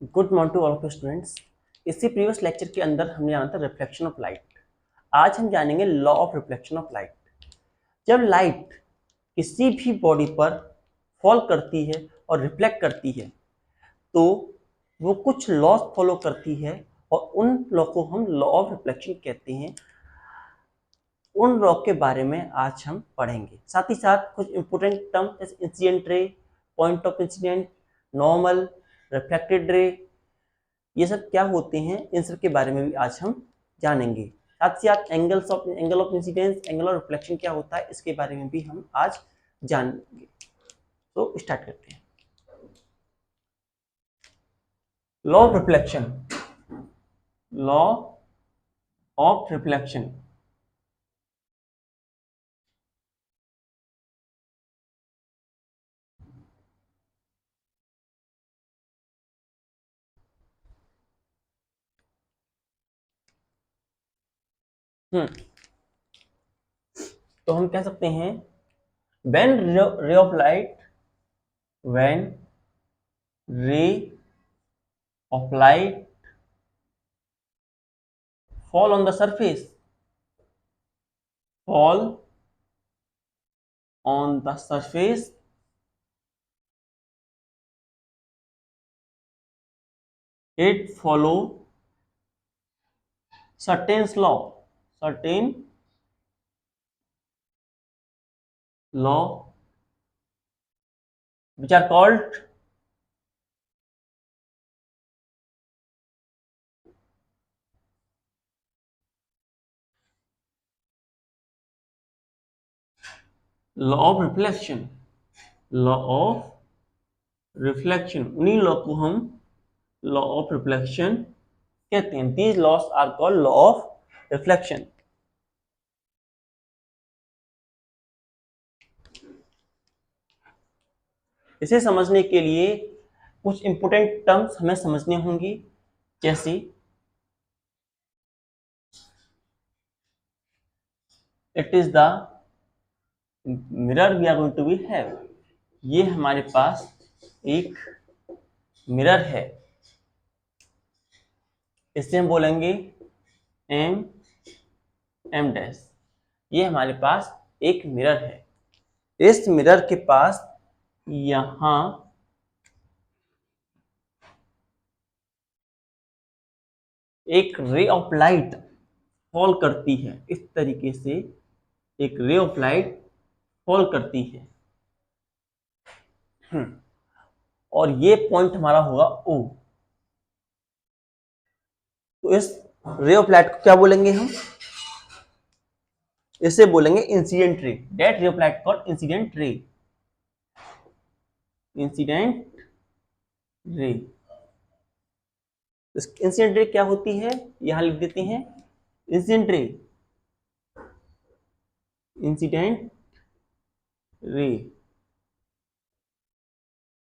Good morning to all of students. इससे previous lecture के अंदर हमने जाना था रिफ्लेक्शन ऑफ लाइट। आज हम जानेंगे law of reflection of light. जब लाइट किसी भी बॉडी पर फॉल करती है और रिफ्लेक्ट करती है तो वो कुछ लॉज फॉलो करती है और उन लॉ को हम लॉ ऑफ रिफ्लेक्शन कहते हैं। उन लॉ के बारे में आज हम पढ़ेंगे। साथ ही साथ कुछ इंपोर्टेंट टर्म जैसे incident ray, point of incident, normal, reflected ray, ये सब क्या होते हैं, इन सब के बारे में भी आज हम जानेंगे। साथ ही साथ angle of incidence, angle of reflection क्या होता है, इसके बारे में भी हम आज जानेंगे। तो स्टार्ट करते हैं। Law of reflection. Law of reflection तो हम कह सकते हैं when ray of light, when ray of light fall on the surface, fall on the surface, it follow certain law which are called law of reflection. Law of reflection, उन्हीं law को हम law of reflection कहते हैं। These laws are called law of reflection. इसे समझने के लिए कुछ इंपोर्टेंट टर्म्स हमें समझने होंगी, जैसे it is the mirror we are going to be have. ये हमारे पास एक मिरर है, इससे हम बोलेंगे एम एम डैश। ये हमारे पास एक मिरर है। इस मिरर के पास यहां एक रे ऑफ लाइट फॉल करती है। इस तरीके से एक रे ऑफ लाइट फॉल करती है और ये पॉइंट हमारा होगा O। तो इस रे ऑफ लाइट को क्या बोलेंगे हम? इसे बोलेंगे incident ray. That ray of light called incident ray. Incident ray. Incident रे क्या होती है, यहां लिख देते हैं। इंसिडेंट रे, इंसिडेंट रे।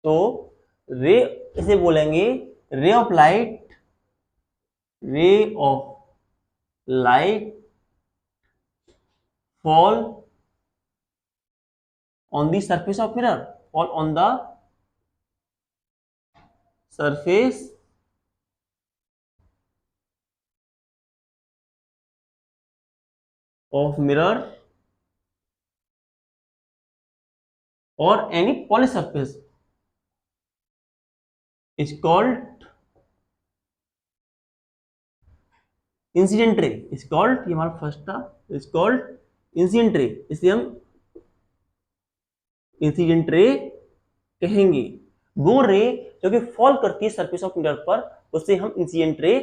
तो रे इसे बोलेंगे ray of light, ray of light fall on the surface of mirror, fall on the surface of mirror or any polished surface is called incident ray। is called, ये हमारा first था, is called incident ray। इसे हम incident ray कहेंगे। वो रे जो कि फॉल करती है सरफेस ऑफ मिरर पर, उसे हम इंसिडेंट रे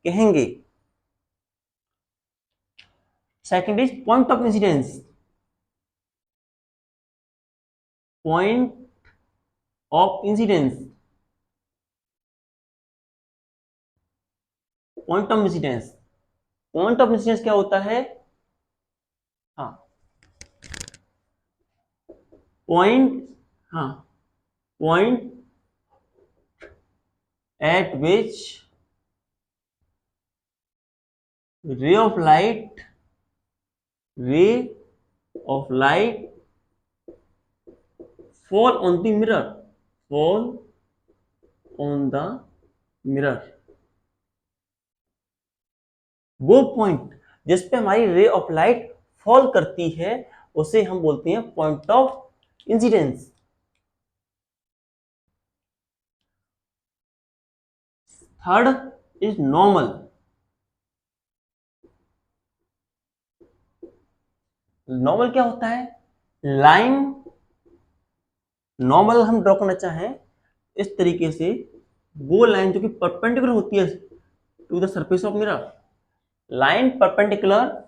कहेंगे। Second is point of incidence. Point of incidence, point of incidence, point of incidence क्या होता है? हाँ, पॉइंट, हाँ, point eight which ray of light, ray of light fall on the mirror, fall on the mirror, वो point जिस पे हमारी ray of light fall करती है उसे हम बोलते हैं point of incidence. Third is normal. Normal क्या होता है? लाइन, नॉर्मल हम ड्रॉ करना चाहें इस तरीके से, वो लाइन जो कि परपेंडिकुलर होती है to the surface of mirror, line perpendicular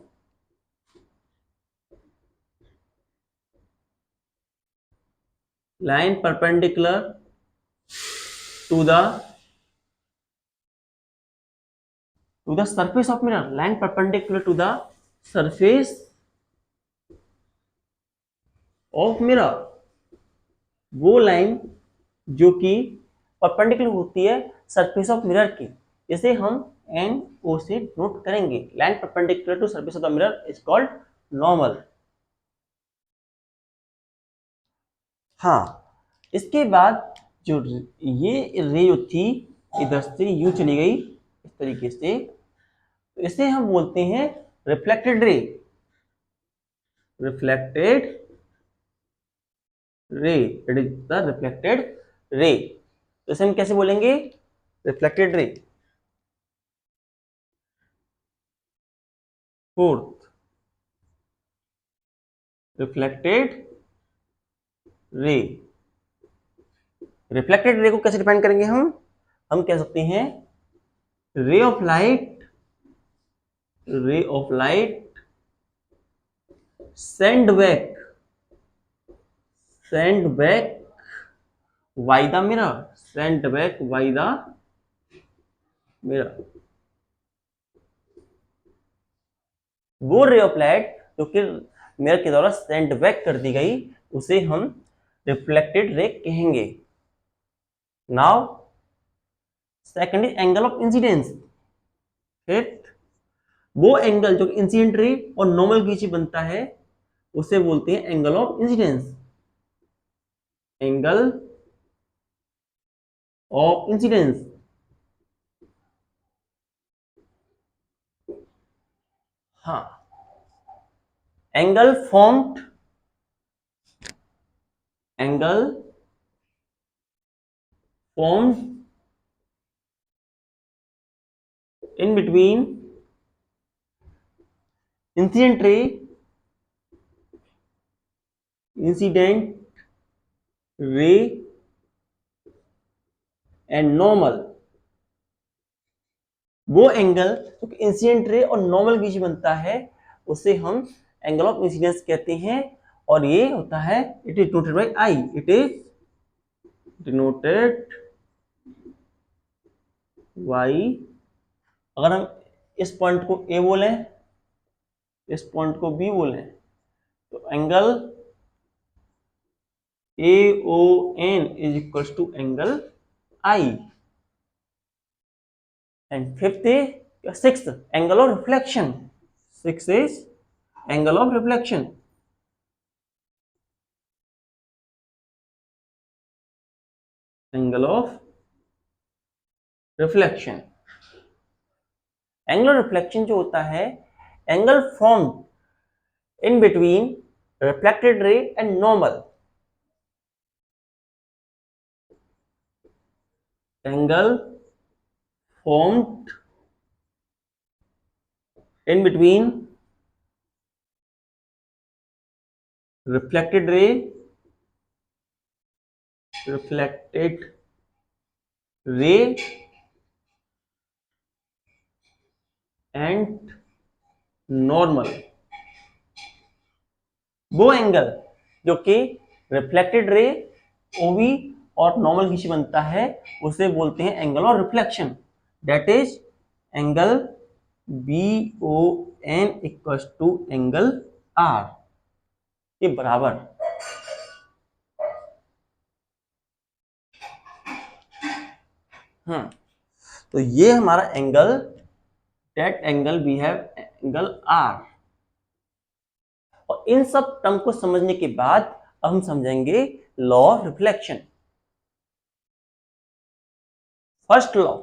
line perpendicular to the surface of mirror, line perpendicular to the surface of mirror, वो लाइन जो कि परपेंडिकुलर होती है सरफेस ऑफ मिरर की, इसे हम एन ओ से नोट करेंगे। Line perpendicular to surface of the mirror is called normal. हाँ, इसके बाद जो ये रे जो थी इधर से यूं चली गई इस तरीके से, तो इसे हम बोलते हैं रिफ्लेक्टेड रे। रिफ्लेक्टेड रे, it is the reflected ray. तो इसे हम कैसे बोलेंगे? Reflected ray. Fourth, reflected ray. Reflected रे को कैसे डिफाइन करेंगे हम कह सकते हैं ray of light, ray of light send back by the mirror, send back by the mirror. वो रे ऑफ लाइट जो कि मिरर के द्वारा सेंड बैक कर दी गई उसे हम रिफ्लेक्टेड रे कहेंगे। Now second is angle of incidence. Fifth, वो एंगल जो इंसिडेंट रे और नॉर्मल के बीच बनता है उसे बोलते हैं angle of incidence. Angle of incidence. हाँ, angle formed in between incident ray and normal। वो एंगल जो कि इंसिडेंट रे और नॉर्मल बीच बनता है उसे हम एंगल ऑफ इंसिडेंस कहते हैं, और ये होता है it is denoted by I. It is denoted by, अगर हम इस पॉइंट को ए बोलें, इस पॉइंट को बी बोलें, तो angle A O N is equal to angle I. And fifth is sixth, angle of reflection. Six is angle of reflection. Angle of reflection, angle of reflection जो होता है angle formed in between reflected ray and normal. Angle formed in between reflected ray and normal। वो angle जो कि reflected ray ओवी और normal बीच बनता है उसे बोलते हैं angle of reflection. That is angle B O N equal to angle R के बराबर। तो ये हमारा angle, that angle we have angle R. और इन सब टर्म को समझने के बाद अब हम समझेंगे law of reflection. First law,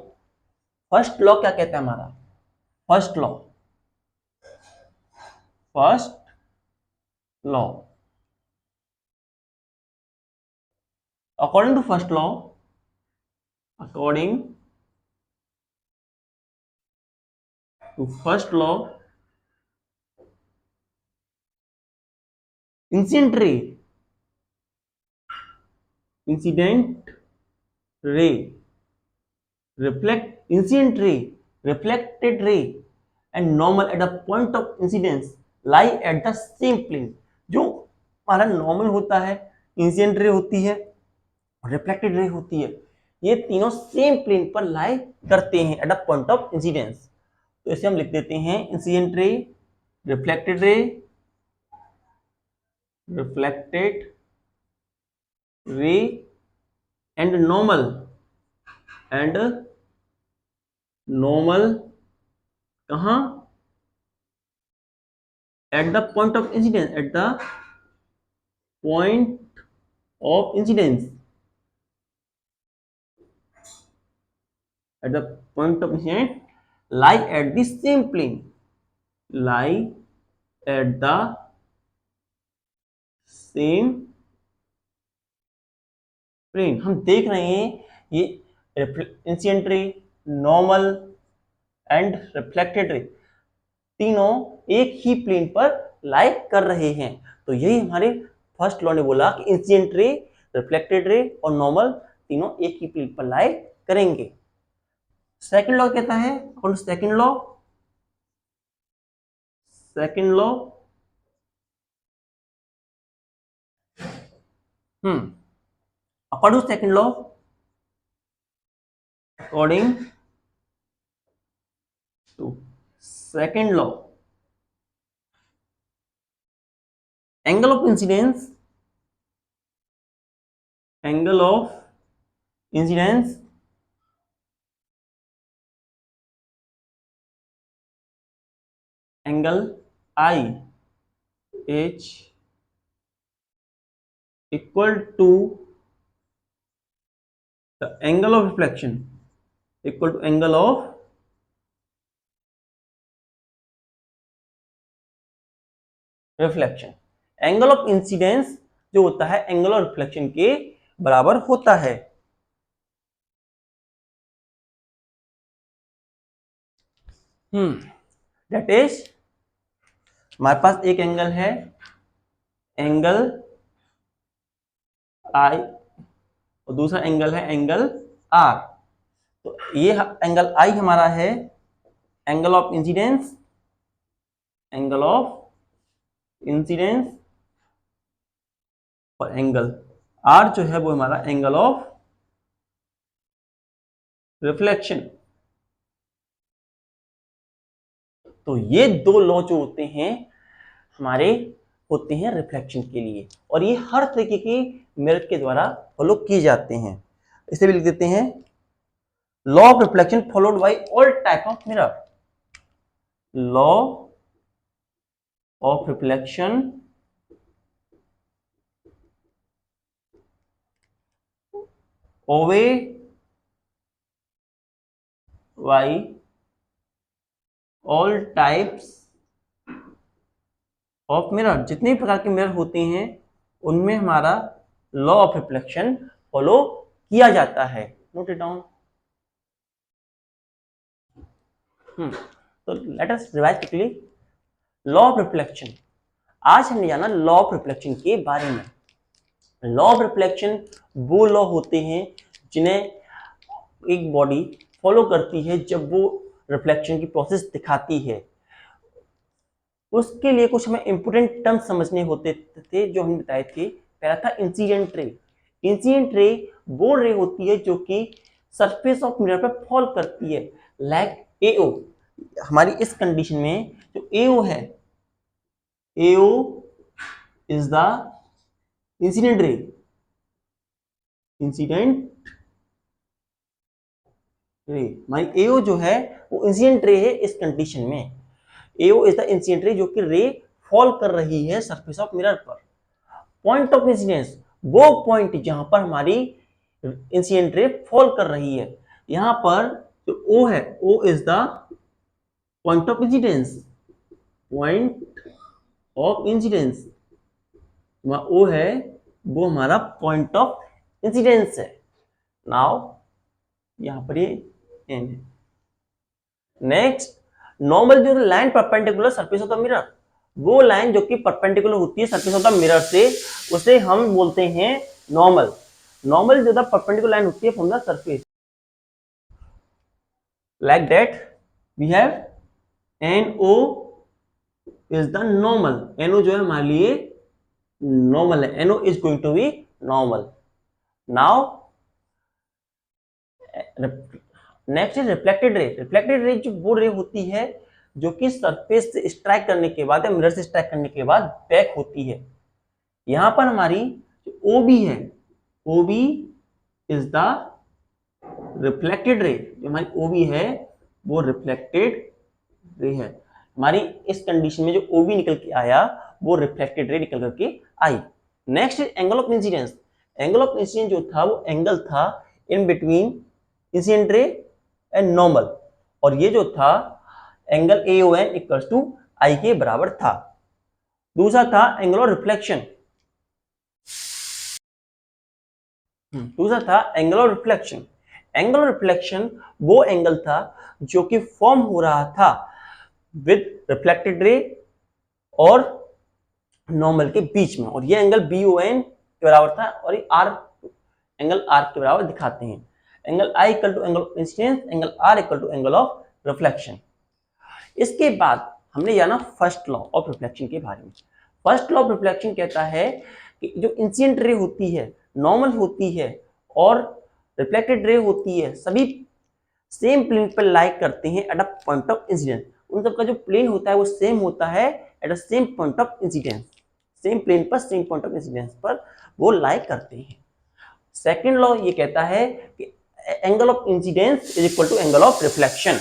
first law क्या कहता है हमारा? First law, first law, according to first law, according to first law, incident ray, incident ray, reflect incident ray, reflected ray and normal at the point of incidence lie at the same plane। जो हमारा normal होता है, incident ray होती है, reflected ray होती है, ये तीनों सेम प्लेन पर लाई करते हैं eight the point of incidence. तो इसे हम लिख देते हैं incident ray, reflected ray, reflected ray and normal, and normal कहां? At the point of incidence, at the point of incidence, at the point of incidence lie at the same plane, lie at the same plane। हम देख रहे हैं ये incident ray, normal and reflected ray तीनों एक ही plane पर लाई कर रहे हैं। तो यही हमारे फर्स्ट लॉ ने बोला कि इंसिडेंट रे, रिफ्लेक्टेड रे और नॉर्मल तीनों एक ही प्लेन पर लाई करेंगे। सेकंड लॉ कहता है, कौन? Second law, second law according to second law, according to second law, angle of incidence, angle of incidence angle I H equal to the angle of reflection, equal to angle of reflection. Angle of incidence जो होता है angle of reflection के बराबर होता है। That is हमारे पास एक angle है, एंगल आई, और दूसरा एंगल है एंगल आर। तो ये एंगल आई हमारा है angle of incidence, angle of incidence, और एंगल आर जो है वो हमारा एंगल ऑफ रिफ्लेक्शन। तो ये दो लॉ जो होते हैं हमारे होते हैं रिफ्लेक्शन के लिए, और ये हर तरीके के मिरर के द्वारा फॉलो किए जाते हैं। इसे भी लिख देते हैं law of reflection followed by all type of mirror. Law of reflection ओवे by all types of mirror. जितने प्रकार के मिरर होते हैं उनमें हमारा लॉ ऑफ रिफ्लेक्शन फॉलो किया जाता है। Note it down. तो let us revise quickly law of reflection. आज हमने जाना लॉ ऑफ रिफ्लेक्शन के बारे में। लॉ ऑफ रिफ्लेक्शन वो लॉ होते हैं जिन्हें एक बॉडी फॉलो करती है जब वो रिफ्लेक्शन की प्रोसेस दिखाती है। उसके लिए कुछ हमें इंपोर्टेंट टर्म्स समझने होते थे जो हमने बताए थे। पहला था इंसिडेंट रे। इंसिडेंट रे वो रे होती है जो कि सरफेस ऑफ मिरर पर फॉल करती है, लाइक एओ। हमारी इस कंडीशन में जो एओ है, AO is the incident ray, incident रे। हमारी एओ जो है वो इंसिडेंट रे है। इस कंडीशन में AO is the incident ray जो कि रे फॉल कर रही है सरफेस ऑफ मिरर पर। पॉइंट ऑफ इंसिडेंस वो पॉइंट जहां पर हमारी इंसिडेंट रे फॉल कर रही है। यहां पर तो ओ है, O is the point of incidence, point of incidence, O है वो हमारा पॉइंट ऑफ इंसिडेंस है। नाउ यहां पर ये एन है। नेक्स्ट, नॉर्मल जो line perpendicular surface of the mirror, वो लाइन जो कि परपेंडिकुलर होती है सरफेस ऑफ द मिरर से, उसे हम बोलते हैं नॉर्मल। नॉर्मल जो द परपेंडिकुलर लाइन होती है from the surface, like that we have NO is the normal. NO जो है हमारे लिए नॉर्मल है, NO is going to be normal. Now next is reflected ray. Reflected ray जो वो रे होती है जो कि सरफेस से स्ट्राइक करने के बाद या मिरर से स्ट्राइक करने के बाद बैक होती है। यहां पर हमारी जो OB है, OB is the reflected ray. जो हमारी OB है वो रिफ्लेक्टेड रे है। हमारी इस कंडीशन में जो OB निकल के आया वो रिफ्लेक्टेड रे निकल करके आई। Next angle of incidence. Angle of incidence जो था वो एंगल था in between incident ray and normal, और ये जो था angle AON equals to I के बराबर था। दूसरा था एंगल ऑफ रिफ्लेक्शन, दूसरा था angle of reflection. Angle of reflection वो एंगल था जो कि फॉर्म हो रहा था विद रिफ्लेक्टेड रे और नॉर्मल के बीच में, और ये एंगल BON के बराबर था, और ये एंगल R के बराबर दिखाते हैं। Angle I equal to angle of incidence, angle R equal to angle of reflection. इसके बाद हमने जाना फर्स्ट लॉ ऑफ रिफ्लेक्शन के बारे में। फर्स्ट लॉ ऑफ रिफ्लेक्शन कहता है कि जो इंसिडेंट रे होती है, नॉर्मल होती है और रिफ्लेक्टेड रे होती है, सभी सेम प्लेन पर लाइक करते हैं at a point of incidence. उन सबका जो प्लेन होता है वो सेम होता है at a same point of incidence, same plane पर सेम पॉइंट ऑफ इंसिडेंस पर वो लाइक करते हैं। सेकेंड लॉ ये कहता है कि angle of incidence is equal to angle of reflection.